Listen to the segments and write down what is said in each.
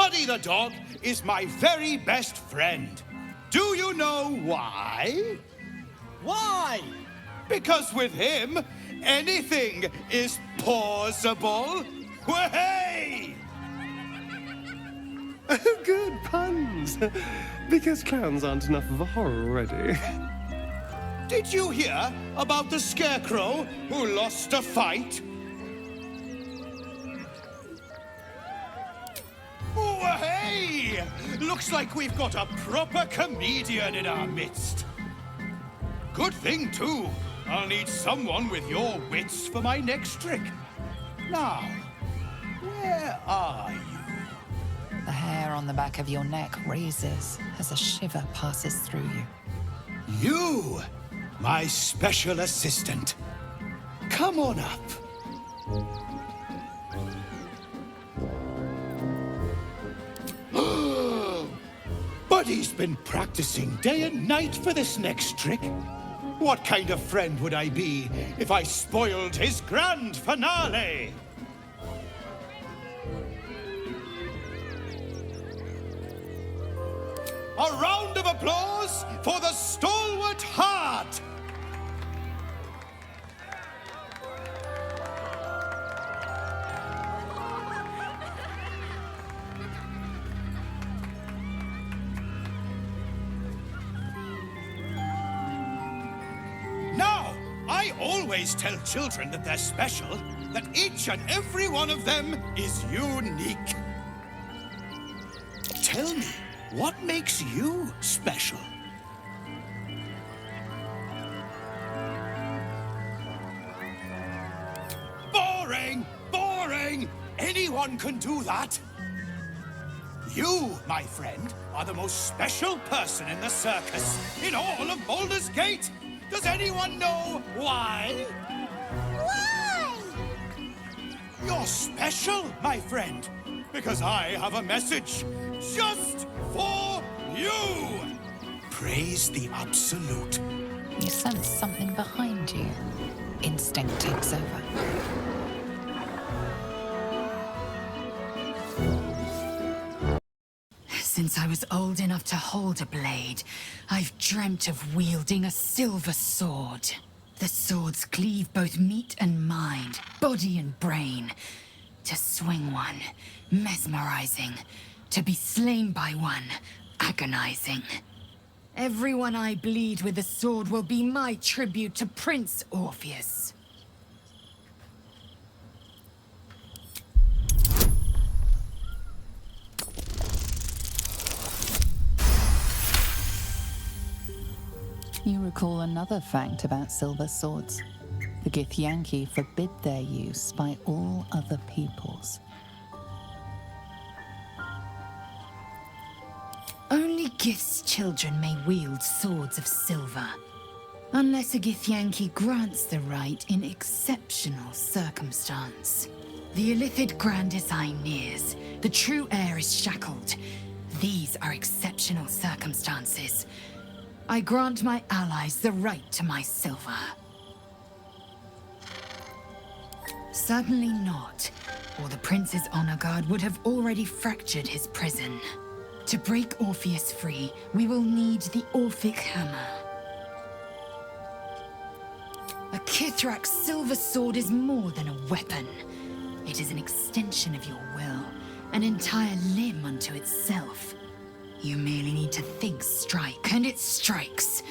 Buddy the dog is my very best friend. Do you know why? Why? Because with him, anything is possible. Way! Oh, good puns. Because clowns aren't enough of a horror already. Did you hear about the scarecrow who lost a fight? Oh, hey! Looks like we've got a proper comedian in our midst. Good thing, too. I'll need someone with your wits for my next trick. Now, where are you? The hair on the back of your neck raises as a shiver passes through you. You, my special assistant. Come on up. Buddy's been practicing day and night for this next trick. What kind of friend would I be if I spoiled his grand finale? A round of applause for the stalwart heart! Now, I always tell children that they're special, that each and every one of them is unique. Tell me, what makes you special? Boring! Boring! Anyone can do that. You, my friend, are the most special person in the circus, in all of Baldur's Gate. Does anyone know why? Why? You're special, my friend, because I have a message just for you. Praise the Absolute. You sense something behind you. Instinct takes over. Since I was old enough to hold a blade, I've dreamt of wielding a silver sword. The swords cleave both meat and mind, body and brain. To swing one, mesmerizing. To be slain by one, agonizing. Everyone I bleed with the sword will be my tribute to Prince Orpheus. You recall another fact about silver swords. The Githyanki forbid their use by all other peoples. Only Gith's children may wield swords of silver, unless a Githyanki grants the right in exceptional circumstance. The Illithid Grand Design nears. The true heir is shackled. These are exceptional circumstances. I grant my allies the right to my silver. Certainly not, or the Prince's honor guard would have already fractured his prison. To break Orpheus free, we will need the Orphic Hammer. A Kithrak's silver sword is more than a weapon. It is an extension of your will, an entire limb unto itself. You merely need to think strike, and it strikes.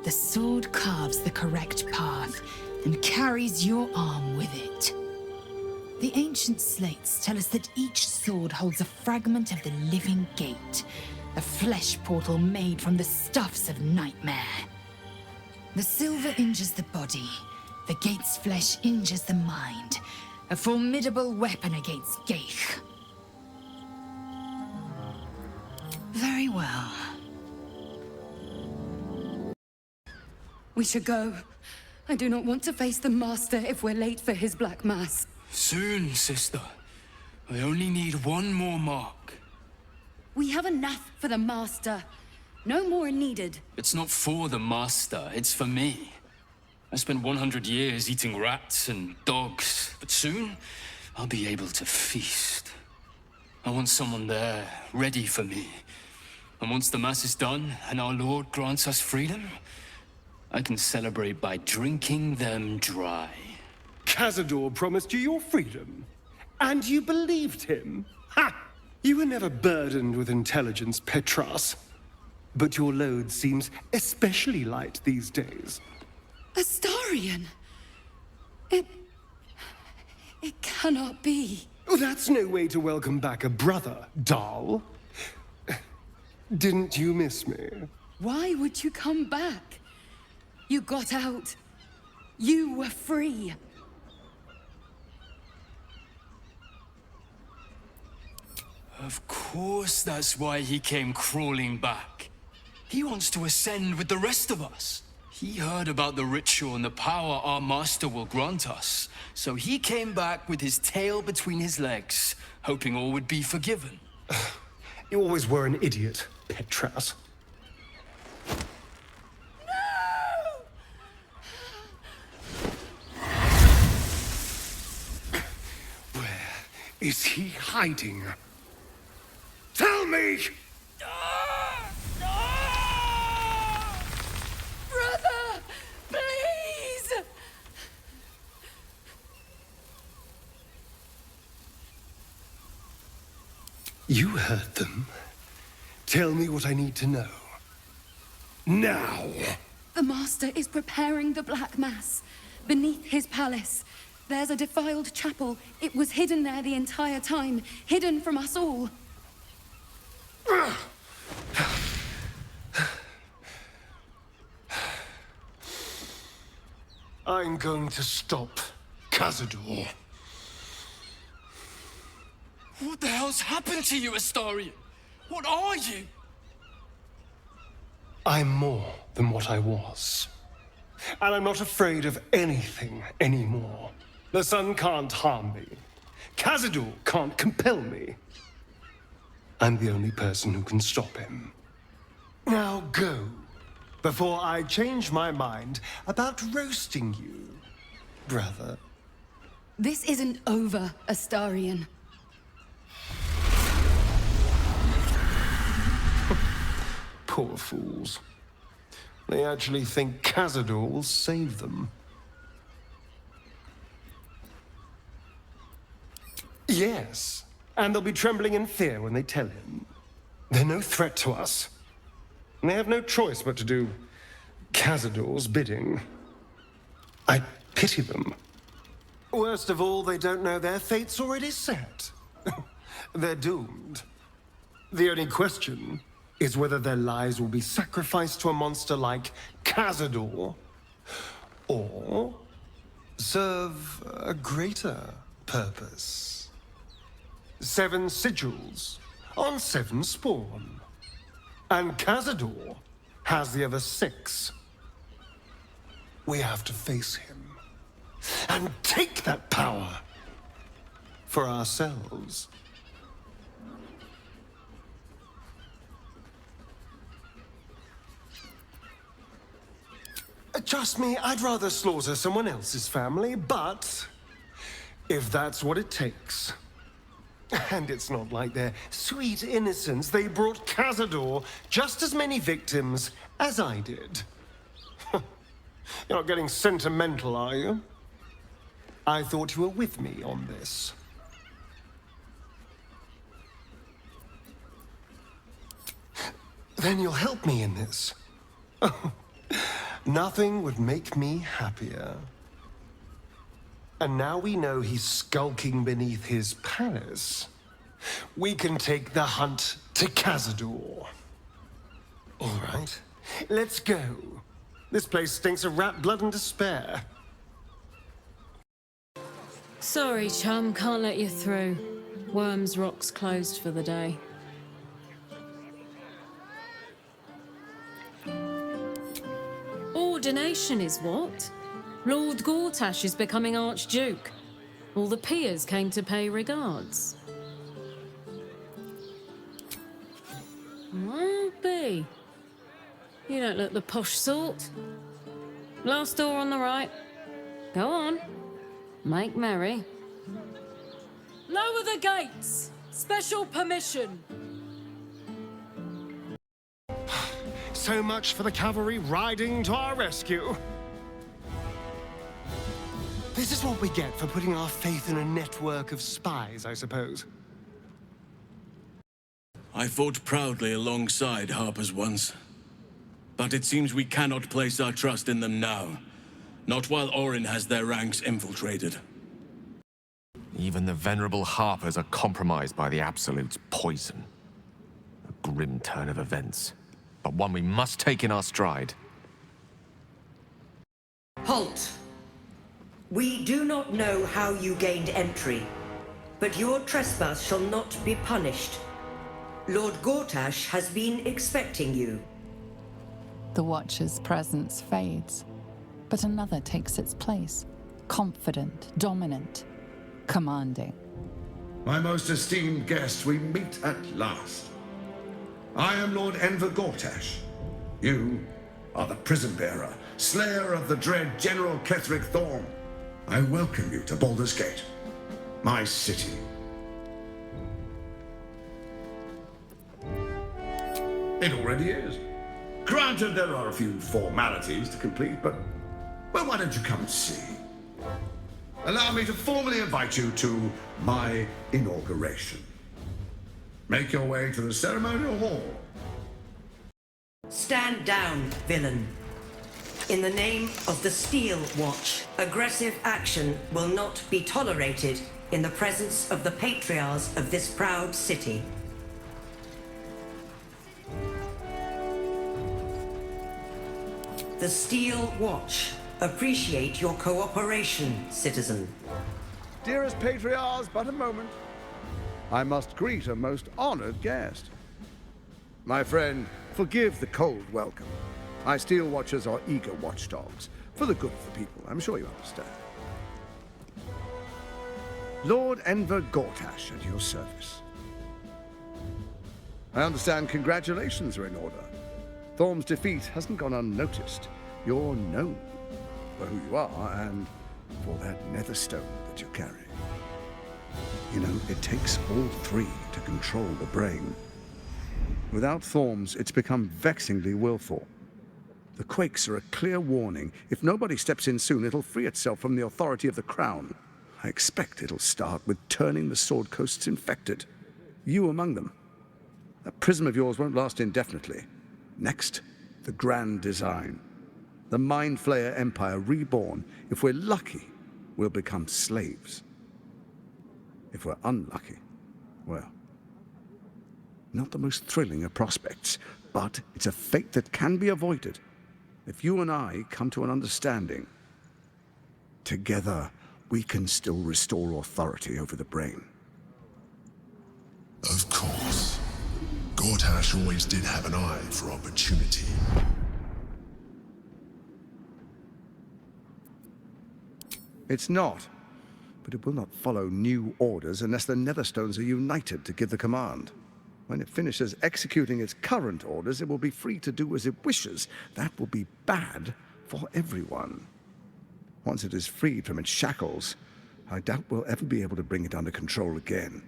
The sword carves the correct path, and carries your arm with it. The ancient slates tell us that each sword holds a fragment of the living gate, a flesh portal made from the stuffs of nightmare. The silver injures the body, the gate's flesh injures the mind, a formidable weapon against Gaith. Very well. We should go. I do not want to face the Master if we're late for his Black Mass. Soon, sister. I only need one more mark. We have enough for the Master. No more needed. It's not for the Master, it's for me. I spent 100 years eating rats and dogs, but soon I'll be able to feast. I want someone there, ready for me. And once the Mass is done, and our Lord grants us freedom, I can celebrate by drinking them dry. Cazador promised you your freedom. And you believed him? Ha! You were never burdened with intelligence, Petras. But your load seems especially light these days. Astarion! It cannot be. Oh, that's no way to welcome back a brother, doll. Didn't you miss me? Why would you come back? You got out. You were free. Of course that's why he came crawling back. He wants to ascend with the rest of us. He heard about the ritual and the power our master will grant us. So he came back with his tail between his legs, hoping all would be forgiven. You always were an idiot, Petras. Where is he hiding? Tell me! Brother! Please! You heard them. Tell me what I need to know. Now! The Master is preparing the Black Mass. Beneath his palace. There's a defiled chapel. It was hidden there the entire time. Hidden from us all. I'm going to stop Cazador. What the hell's happened to you, Astarion? What are you? I'm more than what I was. And I'm not afraid of anything anymore. The sun can't harm me. Cazador can't compel me. I'm the only person who can stop him. Now go, before I change my mind about roasting you, brother. This isn't over, Astarion. Poor fools. They actually think Cazador will save them. Yes, and they'll be trembling in fear when they tell him. They're no threat to us. And they have no choice but to do Cazador's bidding. I pity them. Worst of all, they don't know their fate's already set. They're doomed. The only question is whether their lives will be sacrificed to a monster like Cazador, or serve a greater purpose. 7 sigils on 7 spawn. And Cazador has the other 6. We have to face him and take that power for ourselves. Trust me, I'd rather slaughter someone else's family, but if that's what it takes. And it's not like their sweet innocence. They brought Cazador just as many victims as I did. You're not getting sentimental, are you? I thought you were with me on this. Then you'll help me in this. Nothing would make me happier. And now we know he's skulking beneath his palace. We can take the hunt to Cazador. All right, let's go. This place stinks of rat blood and despair. Sorry, chum, can't let you through. Wyrm's Rock's closed for the day. Ordination is what? Lord Gortash is becoming Archduke. All the peers came to pay regards. Won't be. You don't look the posh sort. Last door on the right. Go on. Make merry. Lower the gates! Special permission. So much for the cavalry riding to our rescue. This is what we get for putting our faith in a network of spies, I suppose. I fought proudly alongside Harpers once. But it seems we cannot place our trust in them now. Not while Orin has their ranks infiltrated. Even the venerable Harpers are compromised by the Absolute's poison. A grim turn of events, but one we must take in our stride. Halt! We do not know how you gained entry, but your trespass shall not be punished. Lord Gortash has been expecting you. The Watcher's presence fades, but another takes its place. Confident, dominant, commanding. My most esteemed guest, we meet at last. I am Lord Enver Gortash. You are the prison bearer, slayer of the dread General Ketheric Thorm. I welcome you to Baldur's Gate, my city. It already is. Granted, there are a few formalities to complete, but, well, why don't you come and see? Allow me to formally invite you to my inauguration. Make your way to the ceremonial hall. Stand down, villain. In the name of the Steel Watch, aggressive action will not be tolerated in the presence of the patriarchs of this proud city. The Steel Watch appreciate your cooperation, citizen. Dearest patriarchs, but a moment. I must greet a most honored guest. My friend, forgive the cold welcome. My Steel Watchers are eager watchdogs, for the good of the people, I'm sure you understand. Lord Enver Gortash at your service. I understand congratulations are in order. Thorm's defeat hasn't gone unnoticed. You're known for who you are and for that nether stone that you carry. You know, it takes all three to control the brain. Without Thorm's, it's become vexingly willful. The quakes are a clear warning. If nobody steps in soon, it'll free itself from the authority of the Crown. I expect it'll start with turning the Sword Coasts infected. You among them. That prism of yours won't last indefinitely. Next, the grand design. The Mind Flayer Empire reborn. If we're lucky, we'll become slaves. If we're unlucky, well, not the most thrilling of prospects, but it's a fate that can be avoided if you and I come to an understanding. Together, we can still restore authority over the brain. Of course. Gortash always did have an eye for opportunity. It's not, but it will not follow new orders unless the Netherstones are united to give the command. When it finishes executing its current orders, it will be free to do as it wishes. That will be bad for everyone. Once it is freed from its shackles, I doubt we'll ever be able to bring it under control again.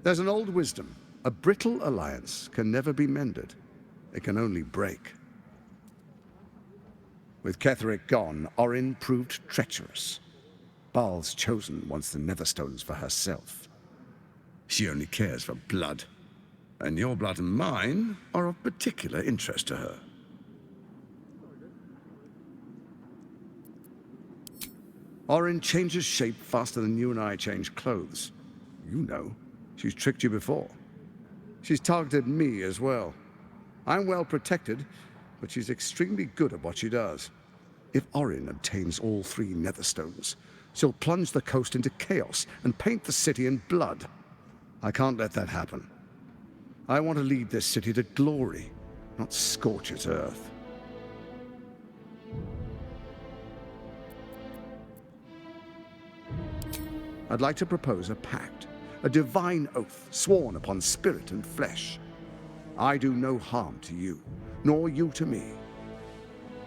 There's an old wisdom. A brittle alliance can never be mended. It can only break. With Ketheric gone, Orin proved treacherous. Baal's chosen wants the Netherstones for herself. She only cares for blood. And your blood and mine are of particular interest to her. Orin changes shape faster than you and I change clothes. You know, she's tricked you before. She's targeted me as well. I'm well protected, but she's extremely good at what she does. If Orin obtains all three Netherstones, she'll plunge the coast into chaos and paint the city in blood. I can't let that happen. I want to lead this city to glory, not scorch its earth. I'd like to propose a pact, a divine oath sworn upon spirit and flesh. I do no harm to you, nor you to me.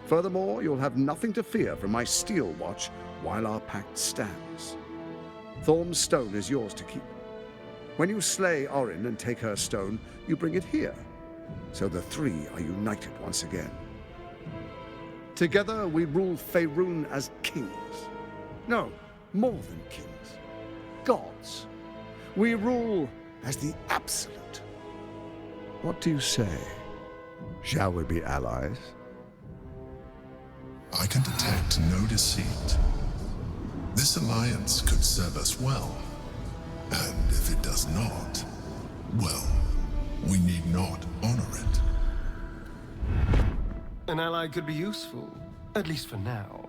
Furthermore, you'll have nothing to fear from my steel watch while our pact stands. Thorm's stone is yours to keep. When you slay Orin and take her stone, you bring it here, so the three are united once again. Together we rule Faerun as kings. No, more than kings. Gods. We rule as the Absolute. What do you say? Shall we be allies? I can detect no deceit. This alliance could serve us well. And if it does not, well, we need not honor it. An ally could be useful, at least for now.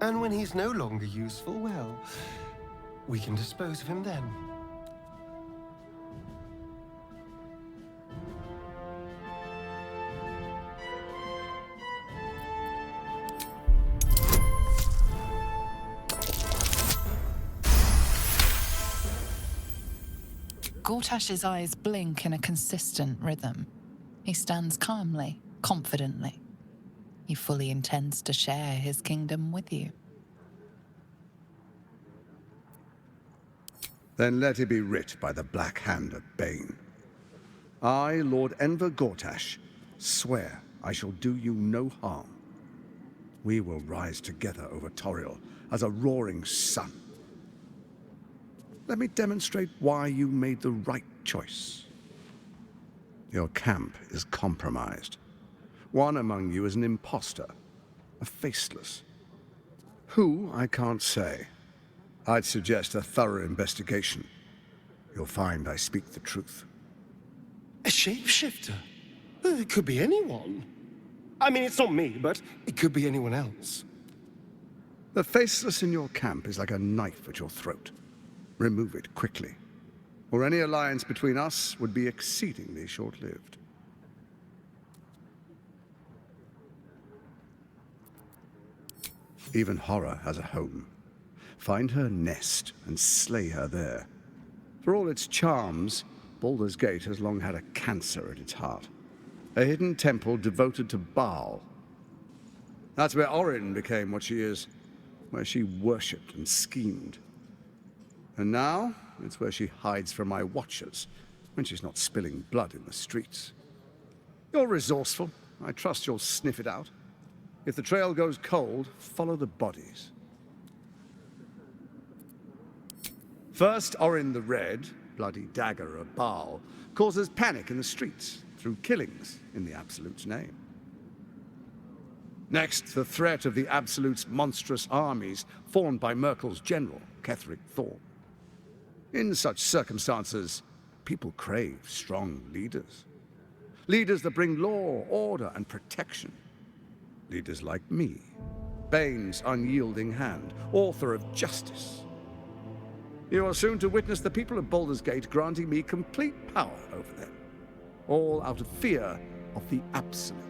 And when he's no longer useful, well, we can dispose of him then. Gortash's eyes blink in a consistent rhythm. He stands calmly, confidently. He fully intends to share his kingdom with you. Then let it be writ by the black hand of Bane. I, Lord Enver Gortash, swear I shall do you no harm. We will rise together over Toriel as a roaring sun. Let me demonstrate why you made the right choice. Your camp is compromised. One among you is an imposter, a faceless. Who, I can't say. I'd suggest a thorough investigation. You'll find I speak the truth. A shapeshifter? It could be anyone. I mean, it's not me, but it could be anyone else. The faceless in your camp is like a knife at your throat. Remove it quickly, or any alliance between us would be exceedingly short-lived. Even horror has a home. Find her nest and slay her there. For all its charms, Baldur's Gate has long had a cancer at its heart. A hidden temple devoted to Baal. That's where Orin became what she is, where she worshipped and schemed. And now, it's where she hides from my watchers, when she's not spilling blood in the streets. You're resourceful. I trust you'll sniff it out. If the trail goes cold, follow the bodies. First, Orin the Red, bloody dagger of Baal, causes panic in the streets through killings in the Absolute's name. Next, the threat of the Absolute's monstrous armies formed by Merkel's general, Ketheric Thorm. In such circumstances, people crave strong leaders. Leaders that bring law, order, and protection. Leaders like me, Bane's unyielding hand, author of justice. You are soon to witness the people of Baldur's Gate granting me complete power over them, all out of fear of the Absolute.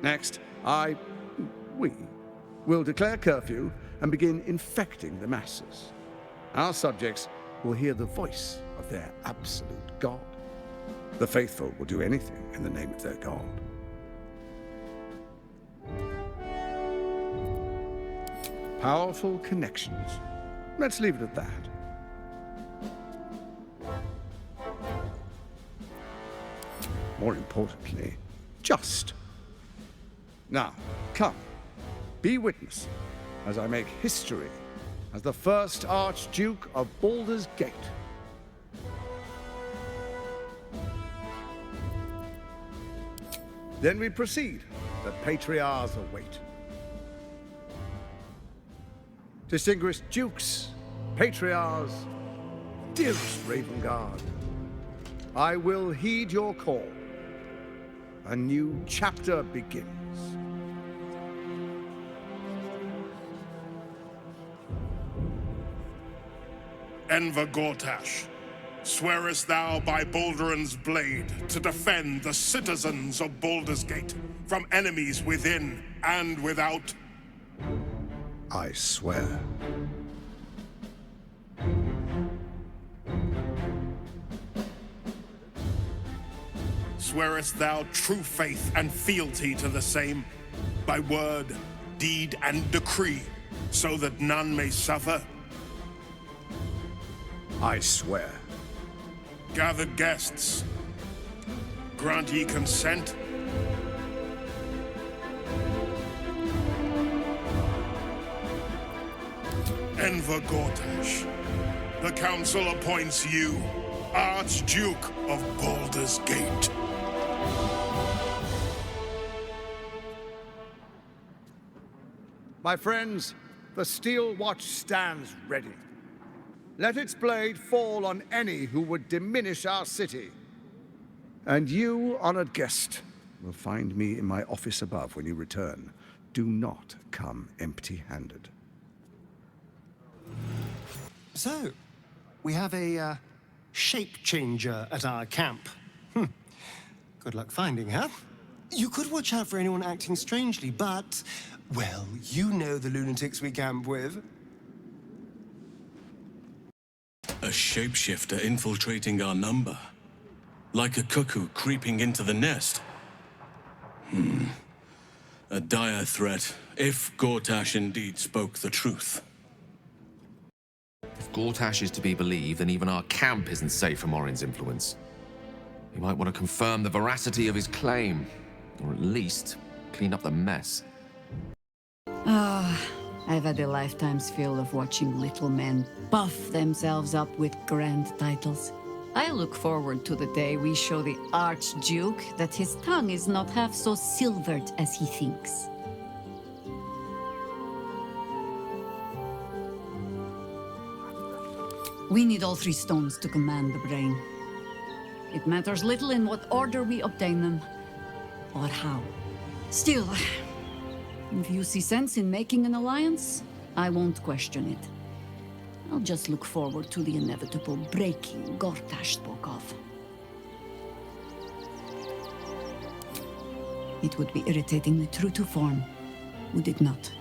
Next, we will declare curfew and begin infecting the masses. Our subjects will hear the voice of their absolute God. The faithful will do anything in the name of their God. Powerful connections. Let's leave it at that. More importantly, just. Now, come, be witness as I make history as the first Archduke of Baldur's Gate. Then we proceed. The patriarchs await. Distinguished dukes, patriarchs, dearest Ravengard, I will heed your call. A new chapter begins. Enver Gortash, swearest thou by Balduran's blade to defend the citizens of Baldur's Gate from enemies within and without? I swear. Swearest thou true faith and fealty to the same, by word, deed, and decree, so that none may suffer? I swear. Gathered guests, grant ye consent? Enver Gortash, the Council appoints you Archduke of Baldur's Gate. My friends, the Steel Watch stands ready. Let its blade fall on any who would diminish our city. And you, honored guest, will find me in my office above when you return. Do not come empty-handed. So, we have a shape changer at our camp. Good luck finding her. You could watch out for anyone acting strangely, but, well, you know the lunatics we camp with. A shapeshifter infiltrating our number. Like a cuckoo creeping into the nest. A dire threat, if Gortash indeed spoke the truth. If Gortash is to be believed, then even our camp isn't safe from Orin's influence. He might want to confirm the veracity of his claim, or at least clean up the mess. I've had a lifetime's fill of watching little men buff themselves up with grand titles. I look forward to the day we show the Archduke that his tongue is not half so silvered as he thinks. We need all 3 stones to command the brain. It matters little in what order we obtain them, or how. Still, if you see sense in making an alliance, I won't question it. I'll just look forward to the inevitable breaking Gortash spoke of. It would be irritatingly true to form, would it not?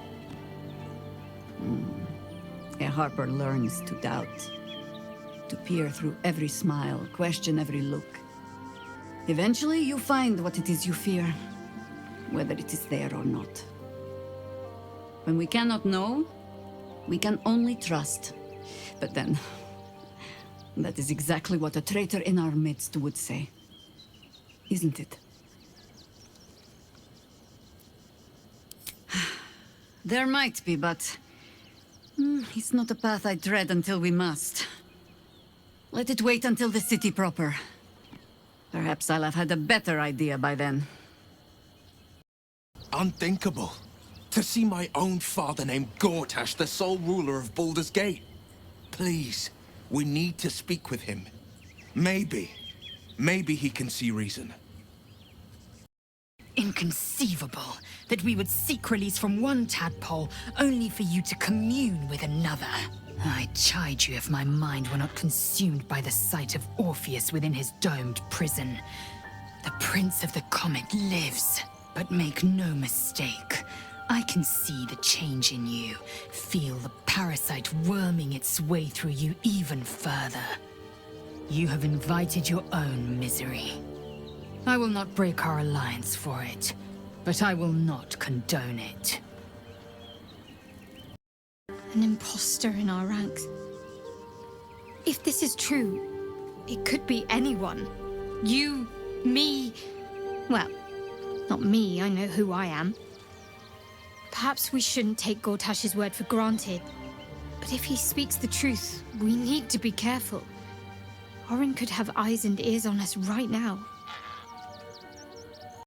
A Harper learns to doubt, to peer through every smile, question every look. Eventually, you find what it is you fear, whether it is there or not. When we cannot know, we can only trust. But then, that is exactly what a traitor in our midst would say. Isn't it? There might be, but it's not a path I tread until we must. Let it wait until the city proper. Perhaps I'll have had a better idea by then. Unthinkable. To see my own father named Gortash, the sole ruler of Baldur's Gate. Please, we need to speak with him. Maybe he can see reason. Inconceivable that we would seek release from one tadpole only for you to commune with another. I chide you if my mind were not consumed by the sight of Orpheus within his domed prison. The Prince of the Comet lives, but make no mistake. I can see the change in you, feel the parasite worming its way through you even further. You have invited your own misery. I will not break our alliance for it, but I will not condone it. An imposter in our ranks. If this is true, it could be anyone. You, me... Well, not me, I know who I am. Perhaps we shouldn't take Gortash's word for granted. But if he speaks the truth, we need to be careful. Orin could have eyes and ears on us right now.